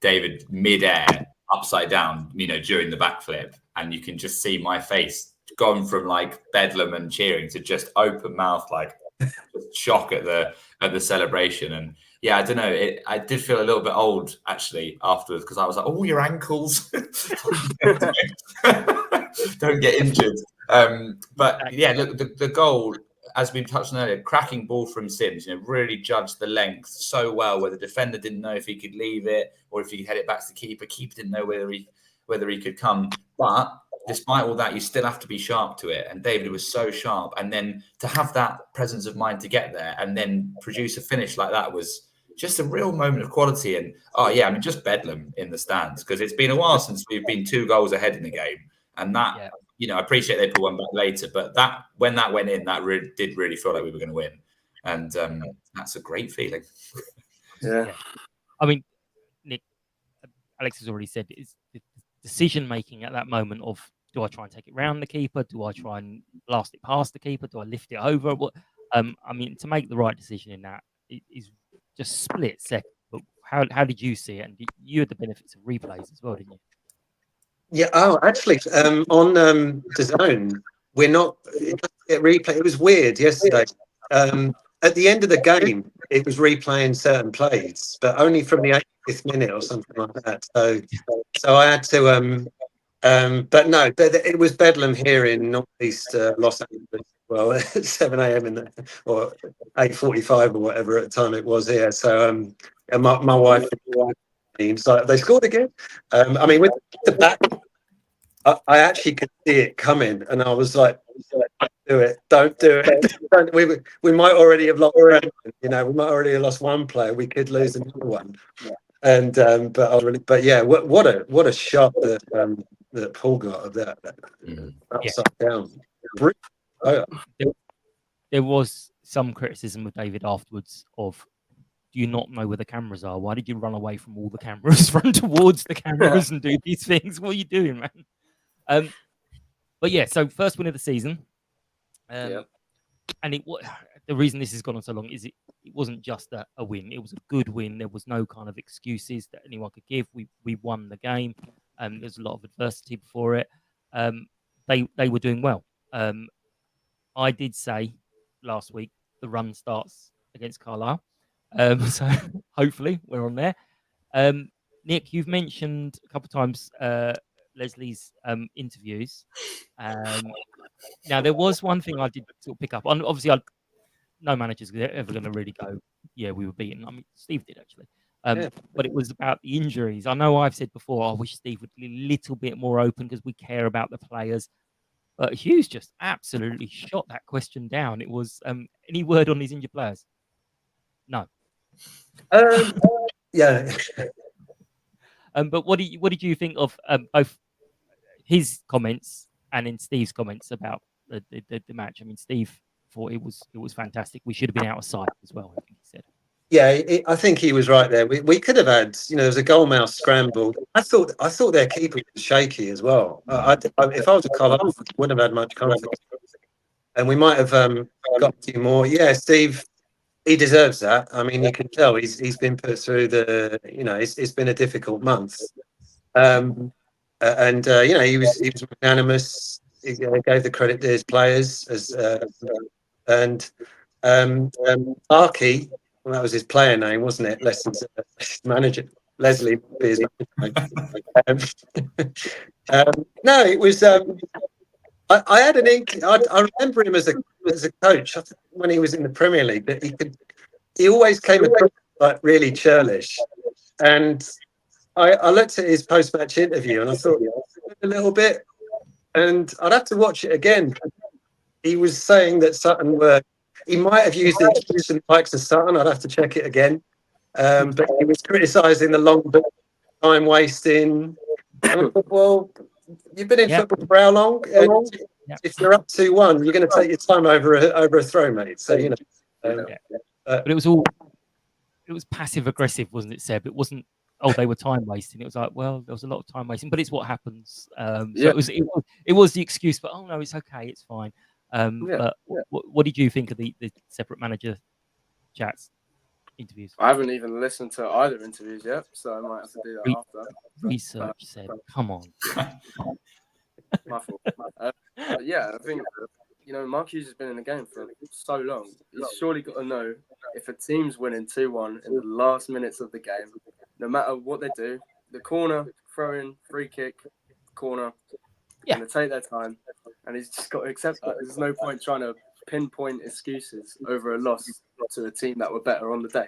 David mid-air, upside down, during the backflip, and you can just see my face gone from like bedlam and cheering to just open mouth, like just shock at the celebration. And I don't know, I did feel a little bit old actually afterwards, because I was like, oh, your ankles. Don't get injured. But look, the goal, as we touched on earlier, cracking ball from Sims, really judged the length so well, where the defender didn't know if he could leave it or if he could head it back to the keeper. Keeper didn't know whether he could come. But despite all that, you still have to be sharp to it. And David was so sharp. And then to have that presence of mind to get there and then produce a finish like that was just a real moment of quality. And just bedlam in the stands, because it's been a while since we've been 2 goals ahead in the game. And that, I appreciate they put one back later, but when that went in, that did really feel like we were going to win. And that's a great feeling. Yeah. I mean, Nick, Alex has already said, it's the decision making at that moment of, do I try and take it round the keeper? Do I try and blast it past the keeper? Do I lift it over? I mean, to make the right decision in that is just split second. But how did you see it? And you had the benefits of replays as well, didn't you? Yeah. Oh, actually, on the zone, we're not it doesn't get replay. It was weird yesterday. At the end of the game, it was replaying certain plays, but only from the 80th minute or something like that. So I had to. But no, it was bedlam here in northeast Los Angeles. Well, at 7 a.m. or 8:45 or whatever at the time it was here. So and my wife, so they scored again. I mean, with the back, I actually could see it coming, and I was like, don't do it. We might already have lost. We might already have lost one player. We could lose another one. And but I was really, but yeah, what a shot that Paul got of that upside down. There was some criticism of David afterwards of, do you not know where the cameras are? Why did you run away from all the cameras, run towards the cameras and do these things? What are you doing, man? But yeah, so first win of the season. And the reason this has gone on so long is it wasn't just a win. It was a good win. There was no kind of excuses that anyone could give. We won the game. There's a lot of adversity before it. They were doing well. I did say last week the run starts against Carlisle. So hopefully we're on there. Nick, you've mentioned a couple of times Leslie's interviews. Now, there was one thing I did sort of pick up on. Obviously, no manager's ever going to really go, yeah, we were beaten. I mean, Steve did, actually. But it was about the injuries. I know I've said before, I wish Steve would be a little bit more open because we care about the players. But Hughes just absolutely shot that question down. It was, any word on these injured players? No. Yeah. But what did you think of both his comments and in Steve's comments about the match? I mean, Steve thought it was fantastic. We should have been out of sight as well, I think he said. Yeah, I think he was right there. We could have had, there was a goal mouth scramble. I thought their keeper was shaky as well. If I was a Carlisle, I wouldn't have had much confidence, and we might have got a few more. Yeah, Steve, he deserves that. I mean, you can tell he's been put through it's been a difficult month. And he was magnanimous. He gave the credit to his players Arky. Well, that was his player name, wasn't it? Leslie's manager, Leslie. His no, it was. I had an ink. I remember him as a coach when he was in the Premier League. That he always came across like really churlish, and I looked at his post-match interview and I thought a little bit, and I'd have to watch it again. He was saying that Sutton he might have used the expression likes of Sutton. I'd have to check it again. But he was criticising the long time wasting. And I thought, well, you've been in football for how long? If you're up 2-1, you're going to take your time over a throw, mate. So but it was passive aggressive, wasn't it, Seb? It wasn't. Oh, they were time wasting. It was like, well, there was a lot of time wasting, but it's what happens. So it was the excuse, but oh no, it's okay, it's fine. But what did you think of the separate manager chats interviews? I haven't even listened to either interviews yet, so I might have to do that after. Research said, come on. My fault. Yeah, I think Mark Hughes has been in the game for so long. He's surely got to know if a team's winning 2-1 in the last minutes of the game, no matter what they do, the corner, throw in, free kick, corner, going to take their time, and he's just got to accept that. There's no point trying to pinpoint excuses over a loss to a team that were better on the day.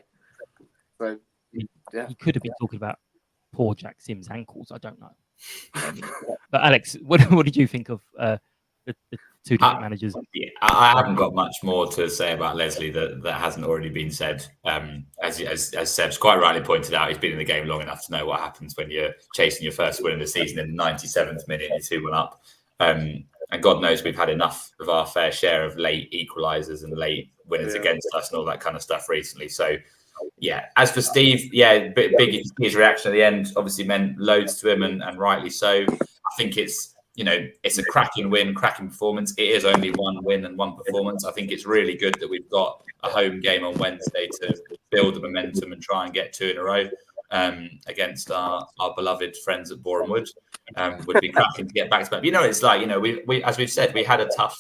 So, yeah. He could have been talking about poor Jack Sims' ankles. I don't know. But Alex, what did you think of the two different managers? I haven't got much more to say about Leslie that hasn't already been said. As Seb's quite rightly pointed out, he's been in the game long enough to know what happens when you're chasing your first win of the season in the 97th minute, you're 2-1 up. And God knows we've had enough of our fair share of late equalisers and late winners against us and all that kind of stuff recently. So, yeah. As for Steve, big his reaction at the end obviously meant loads to him and rightly so. I think it's it's a cracking win, cracking performance. It is only one win and one performance. I think it's really good that we've got a home game on Wednesday to build the momentum and try and get 2 in a row against our beloved friends at Boreham Wood. Would be cracking to get back to back. It's like, we as we've said, we had a tough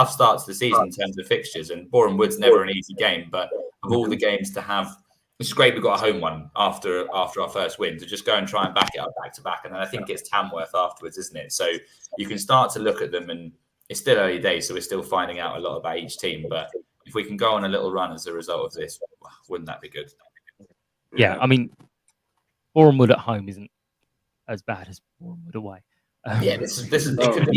start to the season in terms of fixtures, and Boreham Wood's never an easy game. But of all the games to have, it's great we've got a home one after our first win to just go and try and back it up back to back. And then I think it's Tamworth afterwards, isn't it? So you can start to look at them, and it's still early days, so we're still finding out a lot about each team. But if we can go on a little run as a result of this, wouldn't that be good? Yeah, I mean, Boreham Wood at home isn't as bad as Boreham Wood away. This is it could,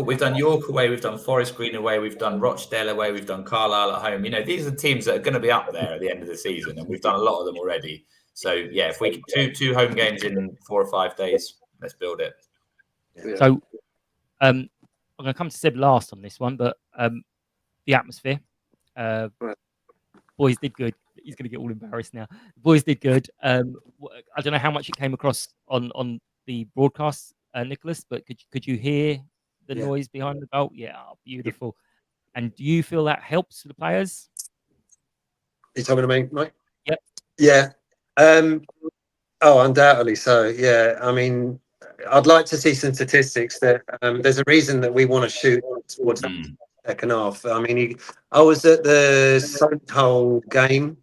we've done York away, we've done Forest Green away, we've done Rochdale away, we've done Carlisle at home. These are teams that are going to be up there at the end of the season, and we've done a lot of them already. So yeah, if we can two home games in 4 or 5 days, let's build it. Yeah. So I'm going to come to Seb last on this one, but the atmosphere, boys did good. He's going to get all embarrassed now. The boys did good. I don't know how much it came across on the broadcast, Nicholas, but could you hear the noise behind the goal? Yeah, beautiful. And do you feel that helps the players? You talking to me, Mike? Yep. Yeah. Undoubtedly so. Yeah. I mean, I'd like to see some statistics that there's a reason that we want to shoot towards the second half. I mean, I was at the Sutton game,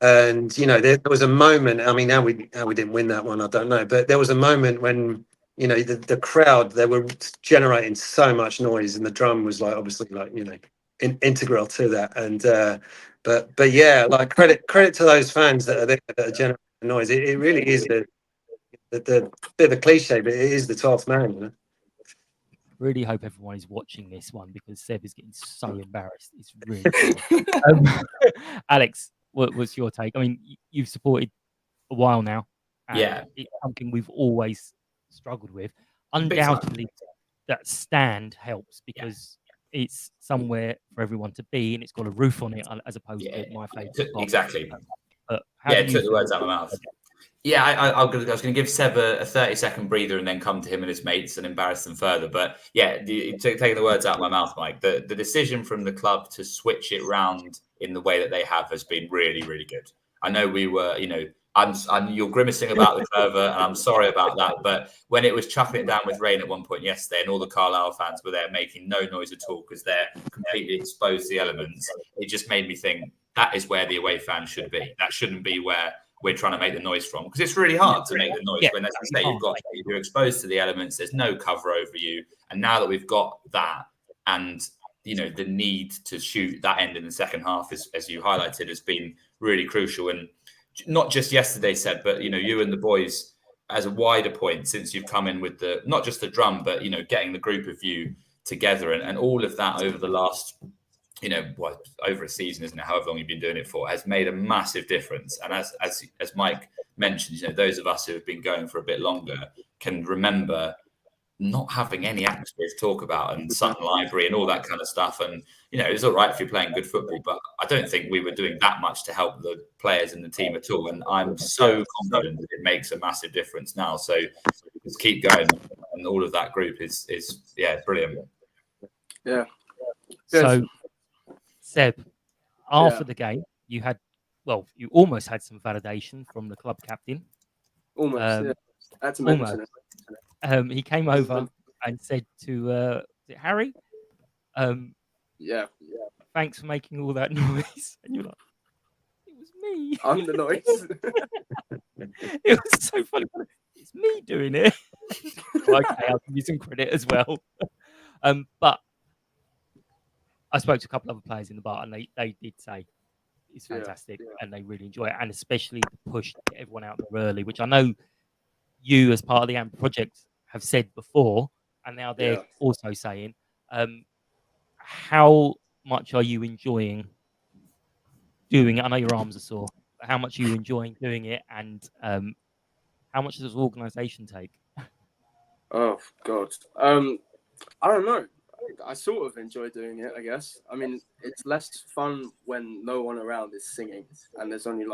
and there was a moment. I mean, how we didn't win that one, I don't know, but there was a moment when the crowd, they were generating so much noise, and the drum was obviously integral to that. And but yeah, credit to those fans that are there that are generating noise. It really is the bit of a cliche, but it is the 12th man. Really hope everyone is watching this one, because Seb is getting so embarrassed. It's really Alex, what's your take? I mean, you've supported a while now. And it's something we've always struggled with. Undoubtedly, that stand helps, because it's somewhere for everyone to be, and it's got a roof on it, as opposed to my favourite. Exactly. But it took the words out of my mouth. Yeah, I was going to give Seb a 30-second breather and then come to him and his mates and embarrass them further. But yeah, taking the words out of my mouth, Mike, the decision from the club to switch it round in the way that they have has been really, really good. I know we were, you're grimacing about the curver, and I'm sorry about that. But when it was chucking it down with rain at one point yesterday, and all the Carlisle fans were there making no noise at all because they're completely exposed to the elements, it just made me think that is where the away fans should be. That shouldn't be where we're trying to make the noise from, because it's really hard to make the noise when, as I say, you're exposed to the elements. There's no cover over you, and now that we've got that, and the need to shoot that end in the second half, as you highlighted, has been really crucial. And not just yesterday, Seb, but you and the boys as a wider point, since you've come in with not just the drum, but getting the group of you together, and all of that over the last over a season, isn't it? However long you've been doing it for, has made a massive difference. And as Mike mentioned, those of us who have been going for a bit longer can remember not having any atmosphere to talk about, and Sutton Library and all that kind of stuff. And it's all right if you're playing good football, but I don't think we were doing that much to help the players in the team at all. And I'm so confident that it makes a massive difference now. So let's keep going, and all of that group is brilliant. Yeah. So, Seb, after the game, you almost had some validation from the club captain. Almost, That's mention it. He came over and said to is it Harry? Thanks for making all that noise. And you're like, it was me. I'm the noise. It was so funny. It's me doing it. Okay, I'll give you some credit as well. But I spoke to a couple of other players in the bar, and they did say it's fantastic, and they really enjoy it, and especially the push to get everyone out there early, which I know you, as part of the AMP project, have said before, and now they're also saying. How much are you enjoying doing it? I know your arms are sore, but how much are you enjoying doing it, and how much does organisation take? Oh God, I don't know. I sort of enjoy doing it, I guess. I mean, it's less fun when no one around is singing and there's only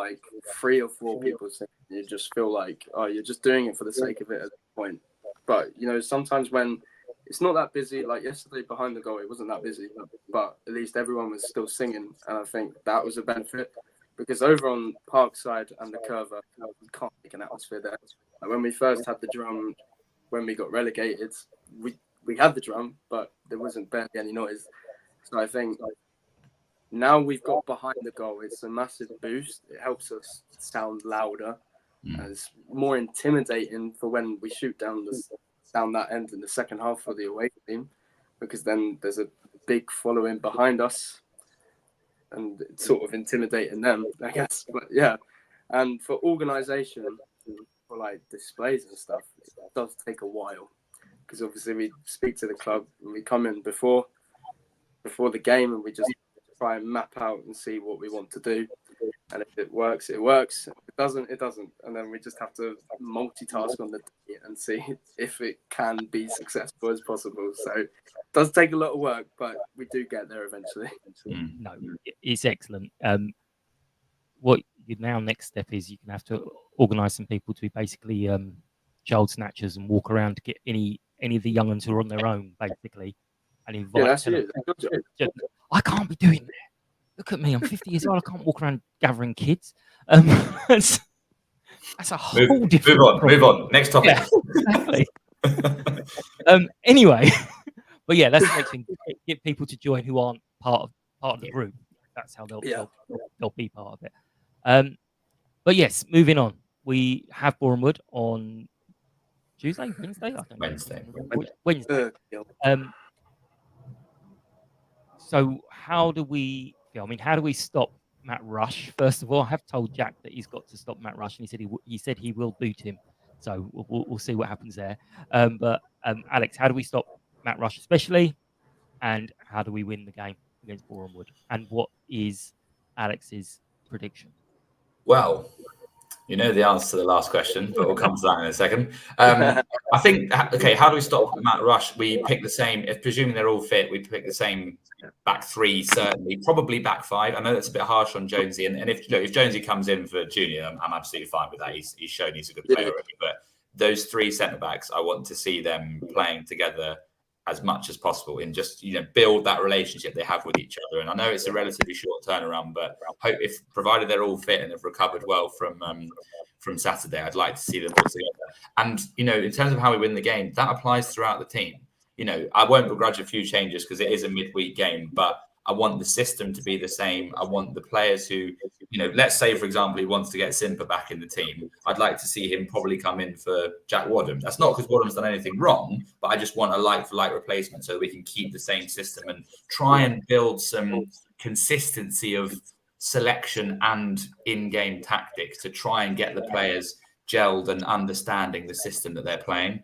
3 or 4 people singing. You just feel like, you're just doing it for the sake of it at this point. But sometimes when it's not that busy, like yesterday behind the goal, it wasn't that busy, but at least everyone was still singing, and I think that was a benefit. Because over on Parkside and the Curver, we can't make an atmosphere there. Like when we first had the drum, when we got relegated, we had the drum, but there wasn't barely any noise. So I think now we've got behind the goal, it's a massive boost. It helps us sound louder, and it's more intimidating for when we shoot down that end in the second half for the away team, because then there's a big following behind us. And it's sort of intimidating them, I guess. But yeah, and for organisation, for like displays and stuff, it does take a while, because obviously we speak to the club and we come in before the game, and we just try and map out and see what we want to do. And if it works, it works. If it doesn't, it doesn't. And then we just have to multitask on the day and see if it can be successful as possible. So it does take a lot of work, but we do get there eventually. No, it's excellent. What your now next step is you can have to organise some people to be basically child snatchers and walk around to get any of the young ones who are on their own, basically, and invite. Yeah, that's it. I can't be doing that. Look at me, I'm 50 years old. I can't walk around gathering kids. That's a whole different. Move on. Next topic. Yeah, exactly. Anyway, but yeah, that's the next thing. Get people to join who aren't part of the group. That's how they'll be part of it. But yes, moving on. We have Bournemouth on Tuesday, Wednesday. I don't know. Wednesday. So how do we stop Matt Rush? First of all, I have told Jack that he's got to stop Matt Rush, and he said he will boot him. So we'll see what happens there. But Alex, how do we stop Matt Rush, especially, and how do we win the game against Bournemouth? And what is Alex's prediction? Well, you know the answer to the last question, but we'll come to that in a second. I think, okay, how do we stop Matt Rush? We pick the same, if presuming they're all fit, we pick the same back three, certainly, probably back five. I know that's a bit harsh on Jonesy, and if Jonesy comes in for Junior, I'm absolutely fine with that. He's shown he's a good player already. But those three centre-backs, I want to see them playing together as much as possible and just build that relationship they have with each other. And I know it's a relatively short turnaround, but hope provided they're all fit and have recovered well from Saturday, I'd like to see them all together. And in terms of how we win the game, that applies throughout the team. I won't begrudge a few changes because it is a midweek game, but I want the system to be the same. I want the players who, let's say, for example, he wants to get Simper back in the team. I'd like to see him probably come in for Jack Wadham. That's not because Wadham's done anything wrong, but I just want a like-for-like replacement so that we can keep the same system and try and build some consistency of selection and in-game tactics to try and get the players gelled and understanding the system that they're playing.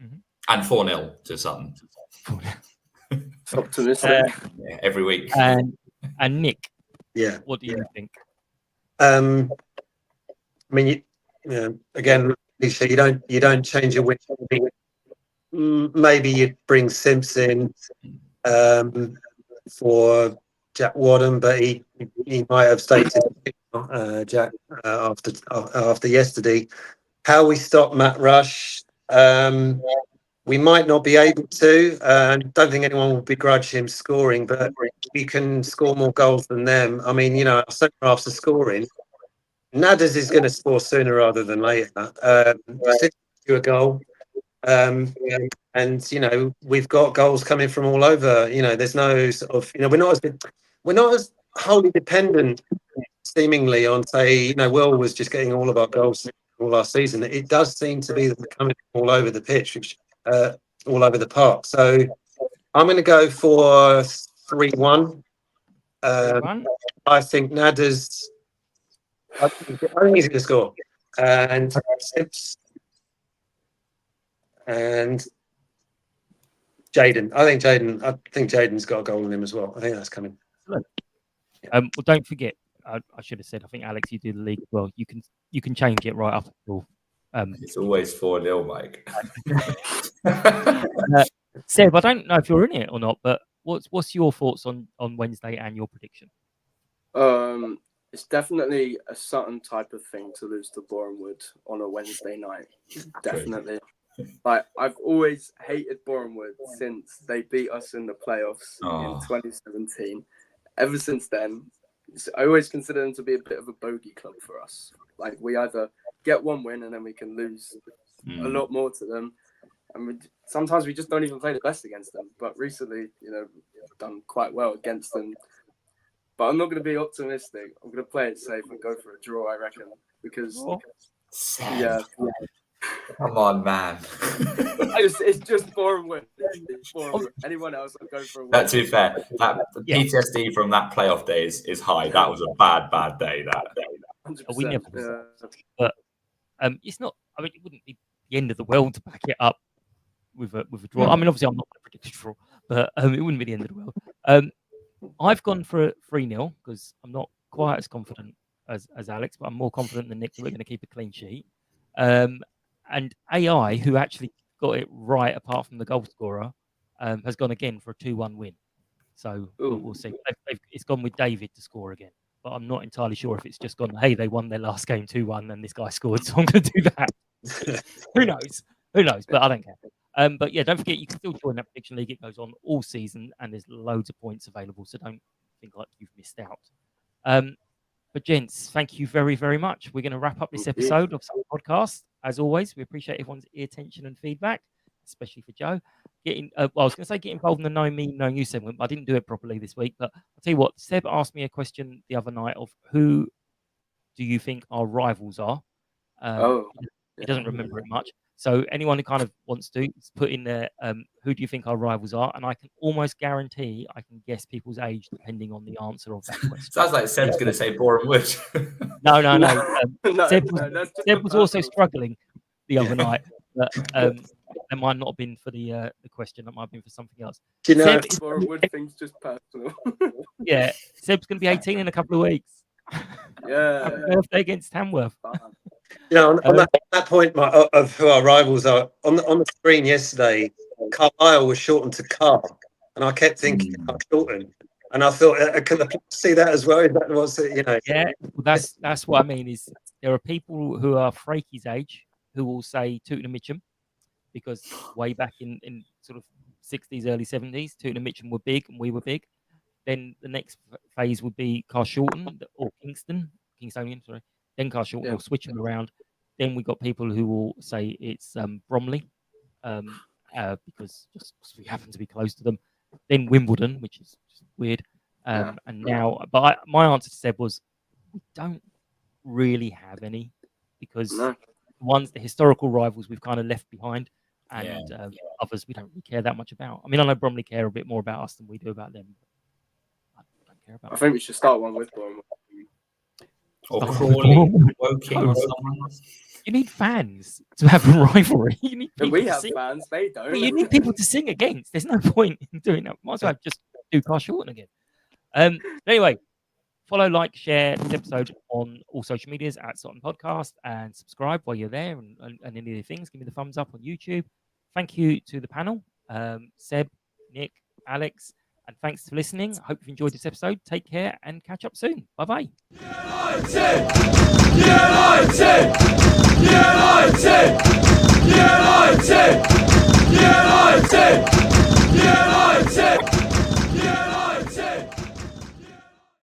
Mm-hmm. And 4-0 to Sutton. Optimistic. Every week. And Nick, what do you think? I mean, again, you don't change your win. Maybe you'd bring Simpson for Jack Wadham, but he might have stated Jack after yesterday. How we stop Matt Rush? We might not be able to. Don't think anyone will begrudge him scoring, but we can score more goals than them. I mean, our centre halves are scoring. Nadders is going to score sooner rather than later. Do a goal, and we've got goals coming from all over. There's no sort of we're not as wholly dependent, seemingly, on say Will was just getting all of our goals all last season. It does seem to be that they're coming all over the pitch, all over the park. So I'm going to go for 3-1. I think Nadders. I think he's going to score, and Sips and Jaden. I think Jaden's got a goal in him as well. I think that's coming. Well, don't forget. I should have said. I think Alex, you do the league as well. You can change it right after all. It's always 4-0, Mike. Seb, I don't know if you're in it or not, but what's your thoughts on Wednesday and your prediction? It's definitely a Sutton type of thing to lose to Bournemouth on a Wednesday night. Definitely. Like, I've always hated Bournemouth since they beat us in the playoffs in 2017. Ever since then, I always consider them to be a bit of a bogey club for us. Like, we either get one win and then we can lose a lot more to them. And sometimes we just don't even play the best against them. But recently, you know, we've done quite well against them. But I'm not going to be optimistic. I'm going to play it safe and go for a draw, I reckon. Because, yeah. Come on, man. It's just Bournemouth. Anyone else will go for a win. That's too fair. That PTSD from that playoff day is high. That was a bad day. That day. 100%. We never. But it's not. I mean, it wouldn't be the end of the world to back it up with a draw. I mean, obviously, I'm not going to predict a draw, but it wouldn't be the end of the world. I've gone for a 3-0 because I'm not quite as confident as Alex, but I'm more confident than Nick that we're going to keep a clean sheet. And AI, who actually got it right apart from the goal scorer, has gone again for a 2-1 win. So we'll see. It's gone with David to score again. But I'm not entirely sure if it's just gone, hey, they won their last game 2-1 and this guy scored, so I'm going to do that. Who knows? But I don't care. But yeah, don't forget, you can still join that prediction league. It goes on all season and there's loads of points available, so don't think like you've missed out. But gents, thank you very, very much. We're going to wrap up this episode of Sutton Podcast. As always, we appreciate everyone's attention and feedback, especially for Joe. I was going to say get involved in the Knowing Me, Knowing You segment, but I didn't do it properly this week. But I'll tell you what, Seb asked me a question the other night of who do you think our rivals are? He doesn't remember it much. So anyone who kind of wants to put in there, who do you think our rivals are? And I can almost guarantee I can guess people's age depending on the answer of that question. Sounds like Seb's going to say Bournemouth. No. Seb was also struggling the other night. But, that might not have been for the question. That might have been for something else. Do you know, Bournemouth thing's just personal. Yeah, Seb's going to be 18 in a couple of weeks. Yeah. Happy birthday against Tamworth. Yeah, on that point of who our rivals are, on the screen yesterday, Carlisle was shortened to Car, and I kept thinking shortened, and I thought, can the people see that as well? Is that what's Yeah, well, that's what I mean. Is there are people who are Frakey's age who will say Tooting and Mitcham, because way back in sort of 60s, early 70s, Tooting and Mitcham were big and we were big. Then the next phase would be Carshalton or Kingstonian, sorry. Then Carshalton, will switch them around. Then we got people who will say it's Bromley, because just we happen to be close to them. Then Wimbledon, which is just weird. And now, but my answer to Seb was, we don't really have any, because the historical rivals we've kind of left behind, and others we don't really care that much about. I mean, I know Bromley care a bit more about us than we do about them. I don't care about. I think we should start one with Bournemouth. Or Crawley, Woking. You need fans to have a rivalry. You need people we have fans, they don't. But you need people to sing against. There's no point in doing that. Might as well just do Carshalton again. Anyway, follow, like, share this episode on all social medias at Sutton Podcast, and subscribe while you're there, and any of the things. Give me the thumbs up on YouTube. Thank you to the panel, Seb, Nick, Alex, and thanks for listening. I hope you've enjoyed this episode. Take care and catch up soon. Bye-bye. United!